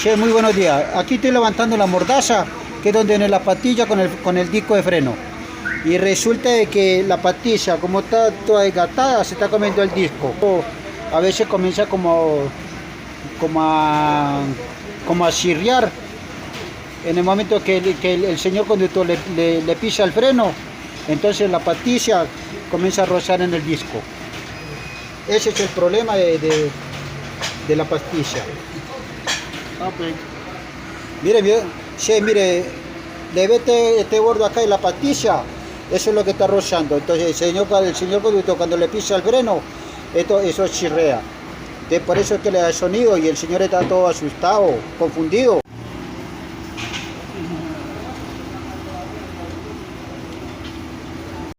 Che, muy buenos días. Aquí estoy levantando la mordaza, que es donde viene la pastilla con el disco de freno. Y resulta de que la pastilla, como está toda desgastada, se está comiendo el disco. A veces comienza como a, como a chirriar. En el momento que el señor conductor le pisa el freno, entonces la pastilla comienza a rozar en el disco. Ese es el problema de la pastilla. Ok. Mire, le ve este bordo acá en la pastilla, eso es lo que está rozando. Entonces el señor conductor cuando le pisa el freno, eso chirrea. Por eso es que le da sonido y el señor está todo asustado, confundido.